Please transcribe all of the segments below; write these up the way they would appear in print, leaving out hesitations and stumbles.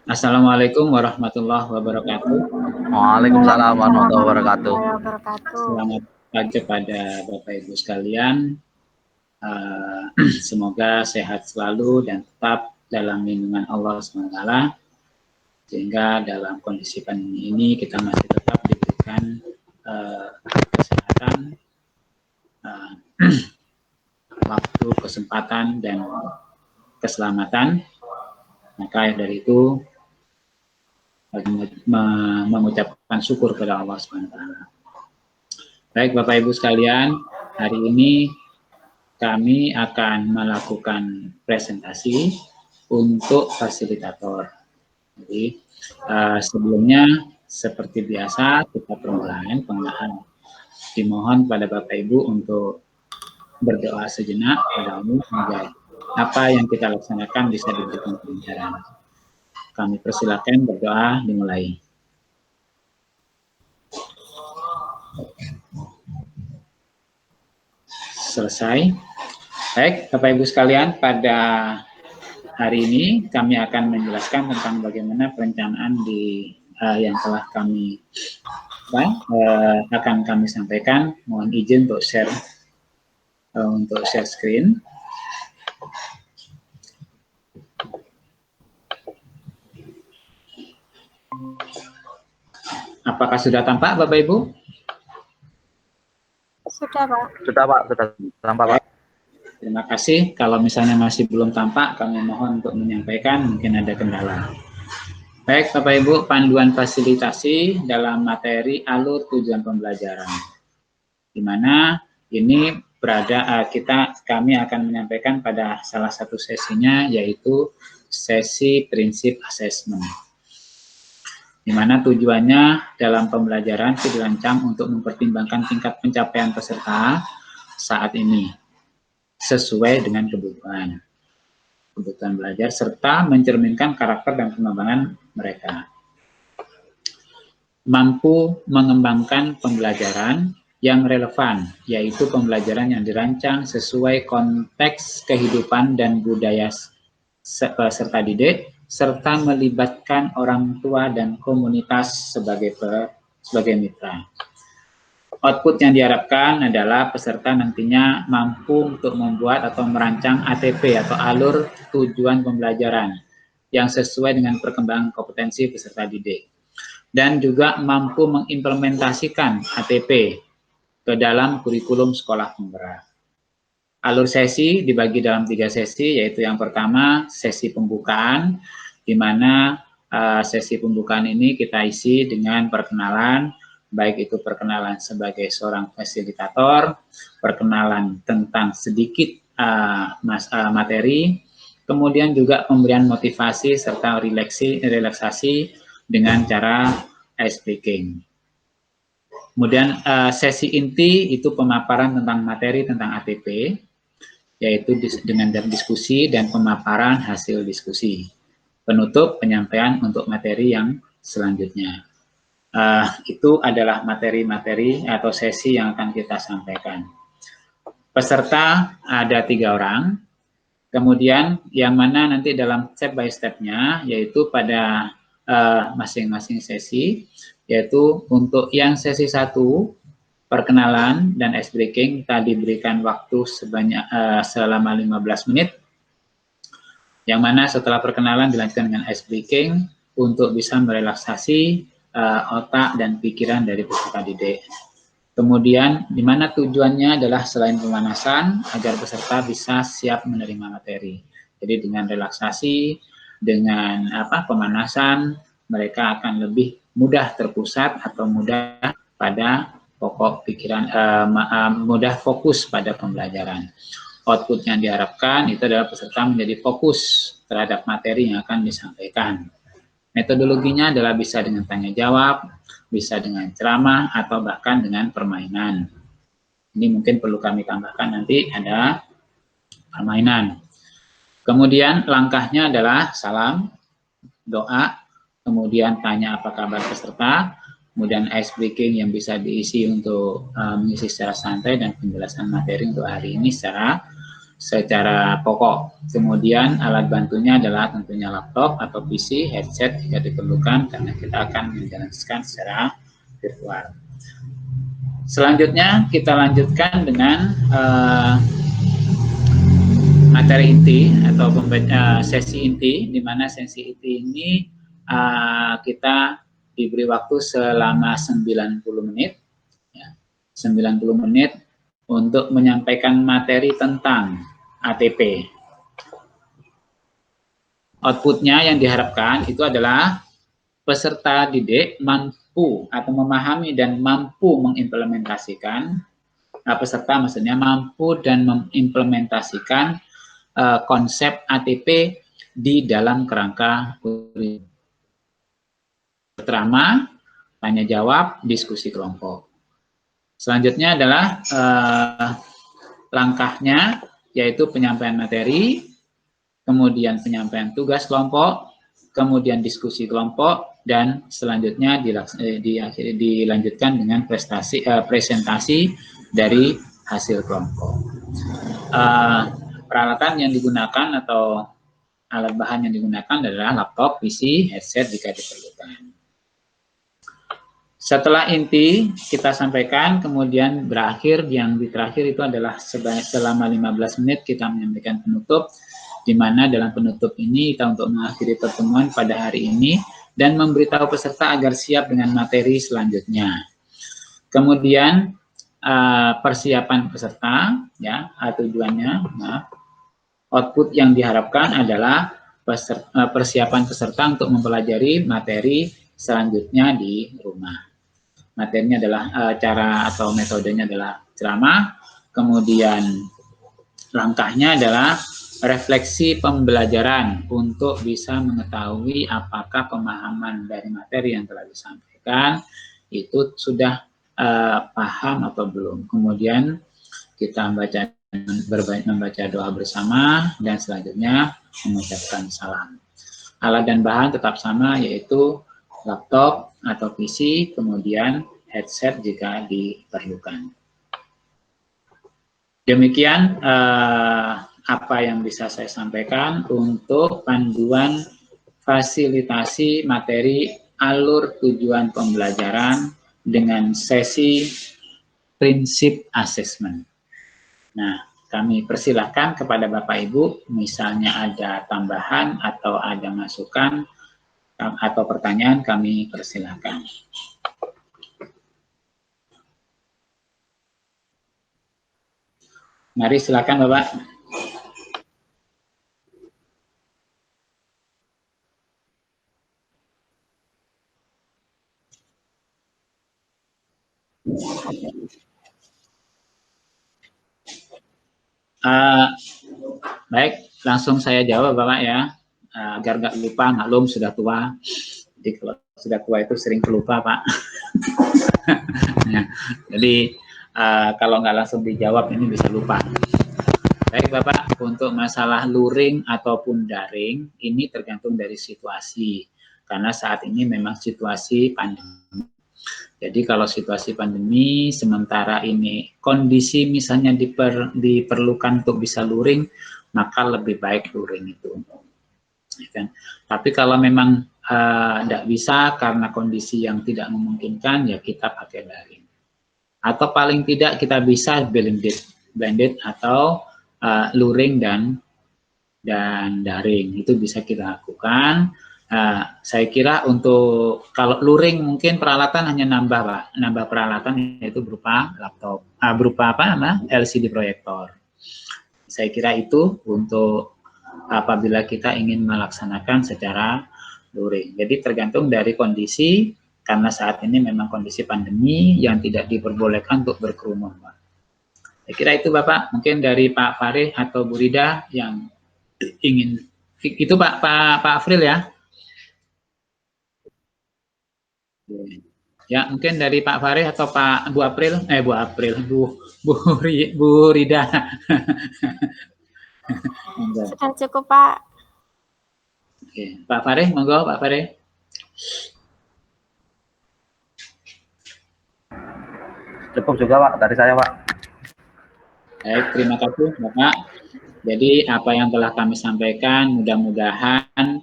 Assalamualaikum warahmatullahi wabarakatuh. Waalaikumsalam warahmatullahi wabarakatuh. Selamat pagi kepada Bapak Ibu sekalian. Semoga sehat selalu dan tetap dalam lindungan Allah SWT, sehingga dalam kondisi pandemi ini kita masih tetap diberikan kesehatan, waktu, kesempatan, dan keselamatan. Maka dari itu mengucapkan syukur kepada Allah SWT. Baik Bapak Ibu sekalian, hari ini kami akan melakukan presentasi untuk fasilitator. Jadi sebelumnya seperti biasa kita permulaan pengenalan. Dimohon pada Bapak Ibu untuk berdoa sejenak pada Allah semoga apa yang kita laksanakan bisa diberikan kelancaran. Kami persilakan berdoa dimulai. Selesai. Baik, Bapak Ibu sekalian, pada hari ini kami akan menjelaskan tentang bagaimana perencanaan yang telah kami akan kami sampaikan. Mohon izin untuk share screen. Apakah sudah tampak, Bapak Ibu? Sudah, Pak. Sudah, Pak. Sudah tampak, Pak. Terima kasih. Kalau misalnya masih belum tampak, kami mohon untuk menyampaikan, mungkin ada kendala. Baik, Bapak Ibu, panduan fasilitasi dalam materi alur tujuan pembelajaran. Di mana ini berada, kami akan menyampaikan pada salah satu sesinya, yaitu sesi prinsip assessment. Di mana tujuannya dalam pembelajaran dirancang untuk mempertimbangkan tingkat pencapaian peserta saat ini sesuai dengan kebutuhan belajar serta mencerminkan karakter dan pengembangan mereka. Mampu mengembangkan pembelajaran yang relevan, yaitu pembelajaran yang dirancang sesuai konteks kehidupan dan budaya peserta didik, serta melibatkan orang tua dan komunitas sebagai mitra. Output yang diharapkan adalah peserta nantinya mampu untuk membuat atau merancang ATP atau alur tujuan pembelajaran yang sesuai dengan perkembangan kompetensi peserta didik. Dan juga mampu mengimplementasikan ATP ke dalam kurikulum sekolah penggerak. Alur sesi dibagi dalam 3 sesi, yaitu yang pertama sesi pembukaan, di mana sesi pembukaan ini kita isi dengan perkenalan, baik itu perkenalan sebagai seorang fasilitator, perkenalan tentang sedikit materi, kemudian juga pemberian motivasi serta relaksasi dengan cara ice breaking. Kemudian sesi inti itu pemaparan tentang materi tentang ATP, yaitu dengan diskusi dan pemaparan hasil diskusi. Penutup penyampaian untuk materi yang selanjutnya. Itu adalah materi-materi atau sesi yang akan kita sampaikan. Peserta ada 3 orang, kemudian yang mana nanti dalam step by step-nya, yaitu pada masing-masing sesi, yaitu untuk yang sesi 1, perkenalan dan ice breaking, kita diberikan waktu selama 15 menit, yang mana setelah perkenalan dilanjutkan dengan ice breaking untuk bisa merelaksasi otak dan pikiran dari peserta didik. Kemudian, di mana tujuannya adalah selain pemanasan, agar peserta bisa siap menerima materi. Jadi dengan relaksasi, dengan pemanasan, mereka akan lebih mudah terpusat atau mudah pada pokok pikiran, mudah fokus pada pembelajaran. Output yang diharapkan itu adalah peserta menjadi fokus terhadap materi yang akan disampaikan. Metodologinya adalah bisa dengan tanya jawab, bisa dengan ceramah, atau bahkan dengan permainan. Ini mungkin perlu kami tambahkan nanti ada permainan. Kemudian langkahnya adalah salam, doa, kemudian tanya apa kabar peserta, kemudian ice breaking yang bisa diisi untuk mengisi secara santai dan penjelasan materi untuk hari ini secara secara pokok. Kemudian alat bantunya adalah tentunya laptop atau PC, headset jika diperlukan karena kita akan menjalankan secara virtual. Selanjutnya kita lanjutkan dengan materi inti atau sesi inti, di mana sesi inti ini kita diberi waktu selama 90 menit, ya, 90 menit untuk menyampaikan materi tentang ATP. Outputnya yang diharapkan itu adalah peserta didik mampu atau memahami dan mampu mengimplementasikan, peserta maksudnya mampu dan mengimplementasikan konsep ATP di dalam kerangka kurikulum. Pertama, tanya jawab, diskusi kelompok. Selanjutnya adalah langkahnya, yaitu penyampaian materi, kemudian penyampaian tugas kelompok, kemudian diskusi kelompok, dan selanjutnya dilanjutkan dengan presentasi dari hasil kelompok. Peralatan yang digunakan atau alat bahan yang digunakan adalah laptop, PC, headset jika diperlukan. Setelah inti kita sampaikan, kemudian berakhir, yang terakhir itu adalah selama 15 menit kita menyampaikan penutup, di mana dalam penutup ini kita untuk mengakhiri pertemuan pada hari ini dan memberitahu peserta agar siap dengan materi selanjutnya. Kemudian persiapan peserta, ya, tujuannya, output yang diharapkan adalah persiapan peserta untuk mempelajari materi selanjutnya di rumah. Materinya adalah cara atau metodenya adalah ceramah, kemudian langkahnya adalah refleksi pembelajaran untuk bisa mengetahui apakah pemahaman dari materi yang telah disampaikan itu sudah paham atau belum. Kemudian kita membaca doa bersama dan selanjutnya mengucapkan salam. Alat dan bahan tetap sama, yaitu laptop atau PC, kemudian headset jika diperlukan. Demikian apa yang bisa saya sampaikan untuk panduan fasilitasi materi alur tujuan pembelajaran dengan sesi prinsip asesmen. Nah, kami persilahkan kepada Bapak Ibu, misalnya ada tambahan atau ada masukan atau pertanyaan, kami persilahkan. Mari silakan Bapak. Baik, langsung saya jawab Bapak ya, agar nggak lupa, maklum sudah tua. Jadi kalau sudah tua itu sering lupa Pak. Jadi kalau nggak langsung dijawab ini bisa lupa. Baik Bapak, untuk masalah luring ataupun daring, ini tergantung dari situasi. Karena saat ini memang situasi pandemi. Jadi kalau situasi pandemi, sementara ini kondisi misalnya diperlukan untuk bisa luring, maka lebih baik luring itu. Tapi kalau memang tidak bisa karena kondisi yang tidak memungkinkan, ya kita pakai daring. Atau paling tidak kita bisa blended atau luring dan daring, itu bisa kita lakukan. Saya kira untuk kalau luring mungkin peralatan hanya nambah Pak, nambah peralatan yaitu berupa laptop, berupa LCD proyektor. Saya kira itu untuk apabila kita ingin melaksanakan secara luring. Jadi tergantung dari kondisi, karena saat ini memang kondisi pandemi yang tidak diperbolehkan untuk berkerumun Pak. Saya kira itu Bapak, mungkin dari Pak Farid atau Bu Rida yang ingin itu Pak Afril ya. Ya, mungkin dari Pak Farid atau Bu Rida. Sudah cukup Pak. Oke, Pak Farid, monggo Pak Farid. Cukup juga Pak dari saya Pak. Baik, terima kasih Bapak. Jadi apa yang telah kami sampaikan mudah-mudahan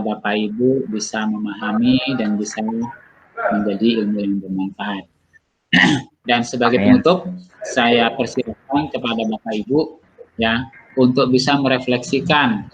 Bapak Ibu bisa memahami dan bisa menjadi ilmu yang bermanfaat. Dan sebagai Amin. penutup, saya persilakan kepada Bapak Ibu ya untuk bisa merefleksikan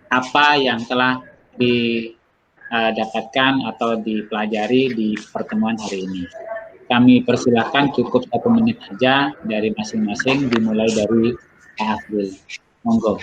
apa yang telah didapatkan atau dipelajari di pertemuan hari ini. Kami persilahkan cukup 1 menit saja dari masing-masing, dimulai dari Pak Afdil. Monggo.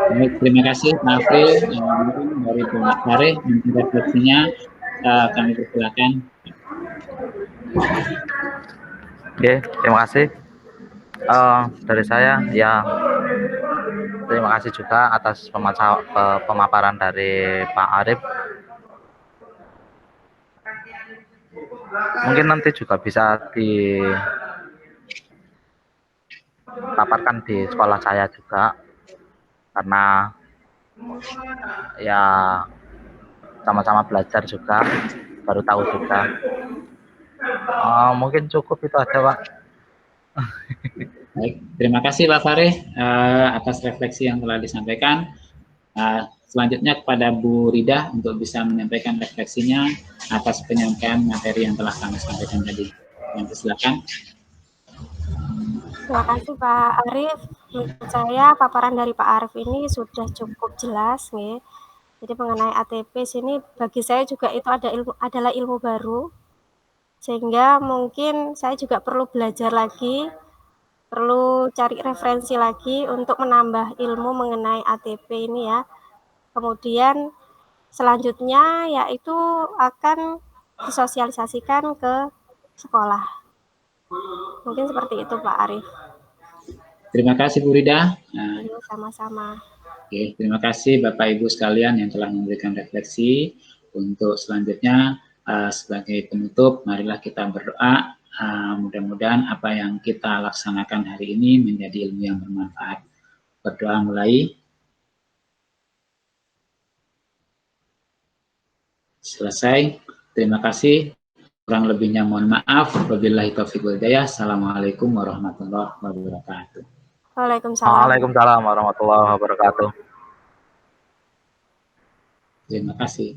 Baik, terima kasih Pak Afril. Mungkin dari Pak Sareh untuk refleksinya kami persilakan. Oke, terima kasih. Dari saya ya, terima kasih juga atas pemaparan dari Pak Arif. Mungkin nanti juga bisa dipaparkan di sekolah saya juga, karena ya sama-sama belajar juga, baru tahu juga. Mungkin cukup itu aja, Pak. Baik, terima kasih Pak Fareh atas refleksi yang telah disampaikan. Selanjutnya kepada Bu Rida untuk bisa menyampaikan refleksinya atas penyampaian materi yang telah kami sampaikan tadi. Yang silakan. Terima kasih Pak Arif. Menurut saya paparan dari Pak Arif ini sudah cukup jelas nih. Jadi mengenai ATP sini bagi saya juga itu adalah ilmu baru. Sehingga mungkin saya juga perlu belajar lagi, perlu cari referensi lagi untuk menambah ilmu mengenai ATP ini ya. Kemudian selanjutnya yaitu akan disosialisasikan ke sekolah. Mungkin seperti itu Pak Arif. Terima kasih Bu Rida. Sama-sama. Oke, terima kasih Bapak Ibu sekalian yang telah memberikan refleksi. Untuk selanjutnya sebagai penutup, marilah kita berdoa. Mudah-mudahan apa yang kita laksanakan hari ini menjadi ilmu yang bermanfaat. Berdoa mulai. Selesai. Terima kasih. Kurang lebihnya mohon maaf. Wabillahi taufiq wal hidayah. Assalamualaikum warahmatullahi wabarakatuh. Waalaikumsalam. Waalaikumsalam warahmatullahi wabarakatuh. Terima kasih.